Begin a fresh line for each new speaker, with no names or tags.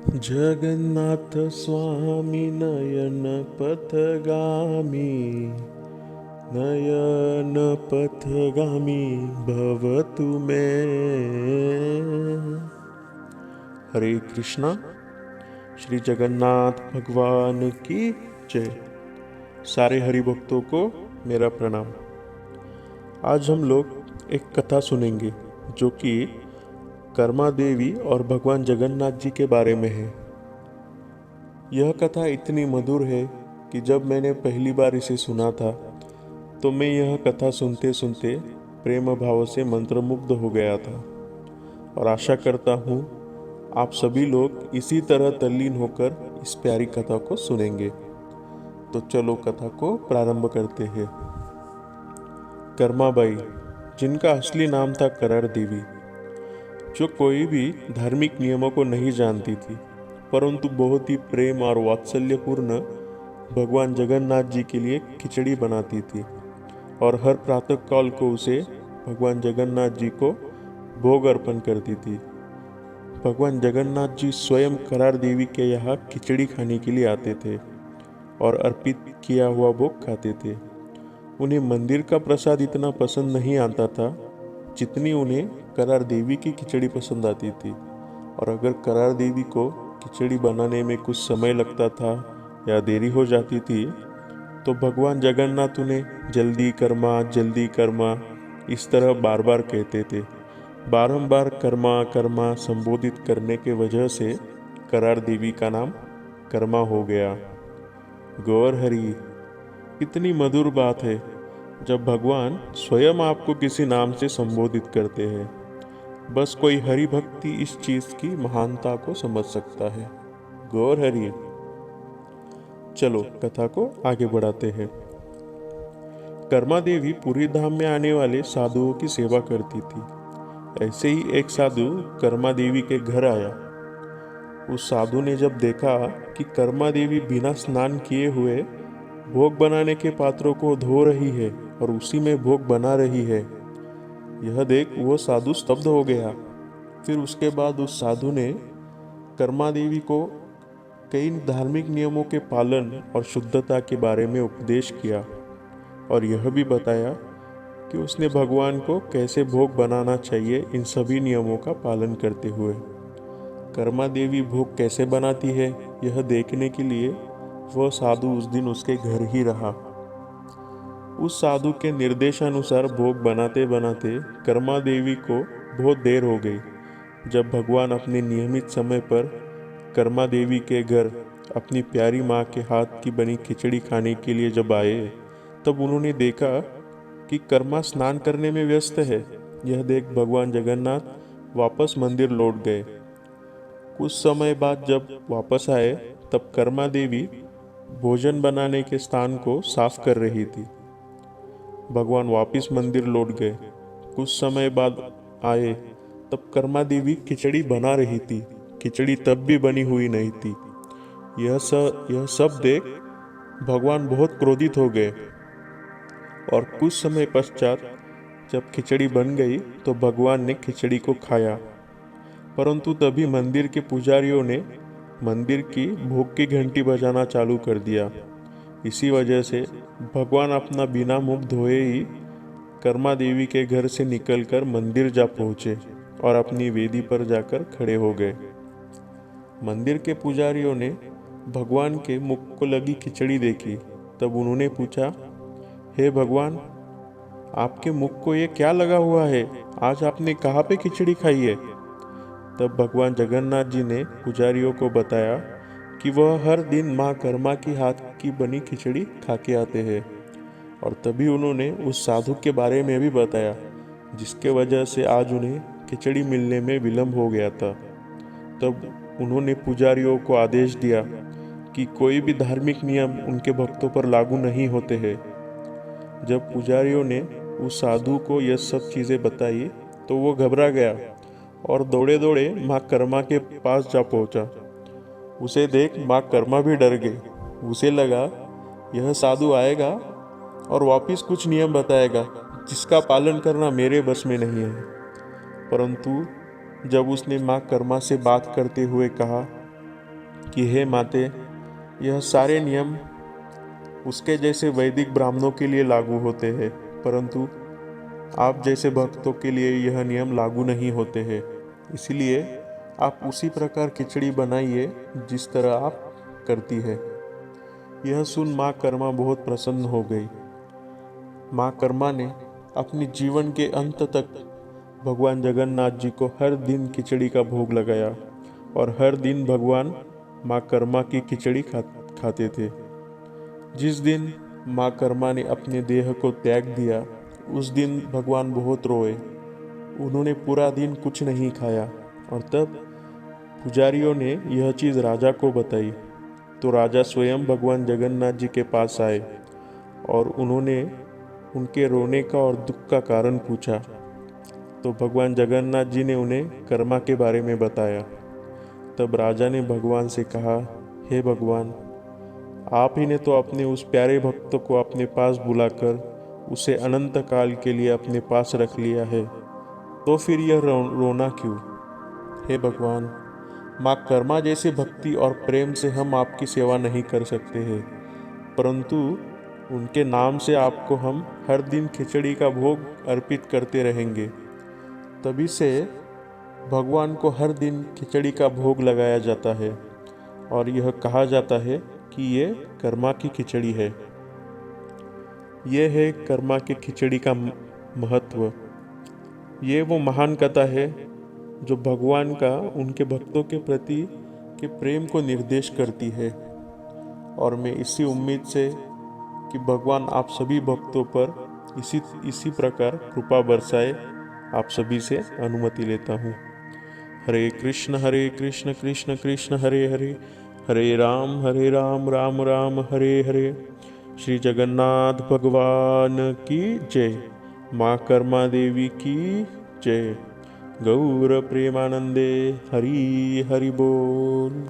जगन्नाथ स्वामी नयन पथगामी, नयन पथगामी भवतु मे। हरे कृष्णा। श्री जगन्नाथ भगवान की जय। सारे हरि भक्तों को मेरा प्रणाम। आज हम लोग एक कथा सुनेंगे जो कि कर्मा देवी और भगवान जगन्नाथ जी के बारे में है। यह कथा इतनी मधुर है कि जब मैंने पहली बार इसे सुना था तो मैं यह कथा सुनते सुनते प्रेम भाव से मंत्रमुग्ध हो गया था, और आशा करता हूँ आप सभी लोग इसी तरह तल्लीन होकर इस प्यारी कथा को सुनेंगे। तो चलो कथा को प्रारंभ करते हैं। कर्माबाई, जिनका असली नाम था करार देवी, जो कोई भी धार्मिक नियमों को नहीं जानती थी, परंतु बहुत ही प्रेम और वात्सल्यपूर्ण भगवान जगन्नाथ जी के लिए खिचड़ी बनाती थी, और हर प्रातःकाल को उसे भगवान जगन्नाथ जी को भोग अर्पण करती थी। भगवान जगन्नाथ जी स्वयं करार देवी के यहाँ खिचड़ी खाने के लिए आते थे और अर्पित किया हुआ भोग खाते थे। उन्हें मंदिर का प्रसाद इतना पसंद नहीं आता था जितनी उन्हें करार देवी की खिचड़ी पसंद आती थी। और अगर करार देवी को खिचड़ी बनाने में कुछ समय लगता था या देरी हो जाती थी तो भगवान जगन्नाथ उन्हें जल्दी कर्मा इस तरह बार बार कहते थे। बारंबार कर्मा कर्मा संबोधित करने के वजह से करार देवी का नाम कर्मा हो गया। गौर हरि, कितनी मधुर बात है जब भगवान स्वयं आपको किसी नाम से संबोधित करते हैं। बस कोई हरि भक्ति इस चीज की महानता को समझ सकता है। गौर हरि। चलो कथा को आगे बढ़ाते हैं। कर्मा देवी पुरी धाम में आने वाले साधुओं की सेवा करती थी। ऐसे ही एक साधु कर्मा देवी के घर आया। उस साधु ने जब देखा कि कर्मा देवी बिना स्नान किए हुए भोग बनाने के पात्रों को धो रही है और उसी में भोग बना रही है, यह देख वो साधु स्तब्ध हो गया। फिर उसके बाद उस साधु ने कर्मा देवी को कई धार्मिक नियमों के पालन और शुद्धता के बारे में उपदेश किया, और यह भी बताया कि उसने भगवान को कैसे भोग बनाना चाहिए, इन सभी नियमों का पालन करते हुए। कर्मा देवी भोग कैसे बनाती है यह देखने के लिए वह साधु उस दिन उसके घर ही रहा। उस साधु के निर्देशानुसार भोग बनाते बनाते कर्मा देवी को बहुत देर हो गई। जब भगवान अपने नियमित समय पर कर्मा देवी के घर अपनी प्यारी माँ के हाथ की बनी खिचड़ी खाने के लिए जब आए, तब उन्होंने देखा कि कर्मा स्नान करने में व्यस्त है। यह देख भगवान जगन्नाथ वापस मंदिर लौट गए। कुछ समय बाद जब वापस आए तब कर्मा देवी भोजन बनाने के स्थान को साफ कर रही थी। भगवान वापस मंदिर लौट गए। कुछ समय बाद आए तब कर्मा देवी खिचड़ी बना रही थी। खिचड़ी तब भी बनी हुई नहीं थी। यह सब देख भगवान बहुत क्रोधित हो गए, और कुछ समय पश्चात जब खिचड़ी बन गई तो भगवान ने खिचड़ी को खाया। परंतु तभी मंदिर के पुजारियों ने मंदिर की भोग की घंटी बजाना चालू कर दिया। इसी वजह से भगवान अपना बिना मुंह धोए ही कर्मा देवी के घर से निकलकर मंदिर जा पहुँचे और अपनी वेदी पर जाकर खड़े हो गए। मंदिर के पुजारियों ने भगवान के मुख को लगी खिचड़ी देखी। तब उन्होंने पूछा, हे भगवान, आपके मुख को ये क्या लगा हुआ है? आज आपने कहाँ पे खिचड़ी खाई है? तब भगवान जगन्नाथ जी ने पुजारियों को बताया कि वह हर दिन माँ कर्मा की हाथ की बनी खिचड़ी खा के आते हैं। और तभी उन्होंने उस साधु के बारे में भी बताया जिसके वजह से आज उन्हें खिचड़ी मिलने में विलम्ब हो गया था। तब उन्होंने पुजारियों को आदेश दिया कि कोई भी धार्मिक नियम उनके भक्तों पर लागू नहीं होते हैं। जब पुजारियों ने उस साधु को यह सब चीज़ें बताई तो वो घबरा गया और दौड़े दौड़े माँ कर्मा के पास जा पहुँचा। उसे देख माँ कर्मा भी डर गई। उसे लगा यह साधु आएगा और वापिस कुछ नियम बताएगा जिसका पालन करना मेरे बस में नहीं है। परंतु जब उसने माँ कर्मा से बात करते हुए कहा कि हे माते, यह सारे नियम उसके जैसे वैदिक ब्राह्मणों के लिए लागू होते हैं, परंतु आप जैसे भक्तों के लिए यह नियम लागू नहीं होते हैं। इसलिए आप उसी प्रकार खिचड़ी बनाइए जिस तरह आप करती है। यह सुन माँ कर्मा बहुत प्रसन्न हो गई। माँ कर्मा ने अपनी जीवन के अंत तक भगवान जगन्नाथ जी को हर दिन खिचड़ी का भोग लगाया और हर दिन भगवान माँ कर्मा की खिचड़ी खाते थे। जिस दिन माँ कर्मा ने अपने देह को त्याग दिया, उस दिन भगवान बहुत रोए। उन्होंने पूरा दिन कुछ नहीं खाया और तब पुजारियों ने यह चीज़ राजा को बताई। तो राजा स्वयं भगवान जगन्नाथ जी के पास आए और उन्होंने उनके रोने का और दुख का कारण पूछा। तो भगवान जगन्नाथ जी ने उन्हें कर्मा के बारे में बताया। तब राजा ने भगवान से कहा, हे भगवान, आप ही ने तो अपने उस प्यारे भक्त को अपने पास बुलाकर उसे अनंत काल के लिए अपने पास रख लिया है, तो फिर यह रोना क्यों? हे भगवान, माँ कर्मा जैसे भक्ति और प्रेम से हम आपकी सेवा नहीं कर सकते हैं, परंतु उनके नाम से आपको हम हर दिन खिचड़ी का भोग अर्पित करते रहेंगे। तभी से भगवान को हर दिन खिचड़ी का भोग लगाया जाता है और यह कहा जाता है कि ये कर्मा की खिचड़ी है। यह है कर्मा की खिचड़ी का महत्व। ये वो महान कथा है जो भगवान का उनके भक्तों के प्रति के प्रेम को निर्देश करती है। और मैं इसी उम्मीद से कि भगवान आप सभी भक्तों पर इसी प्रकार कृपा बरसाए, आप सभी से अनुमति लेता हूँ। हरे कृष्ण कृष्ण कृष्ण हरे हरे, हरे राम राम राम हरे हरे। श्री जगन्नाथ भगवान की जय। माँ कर्मा देवी की जय। गौर प्रेमानंदे हरि हरि बोल।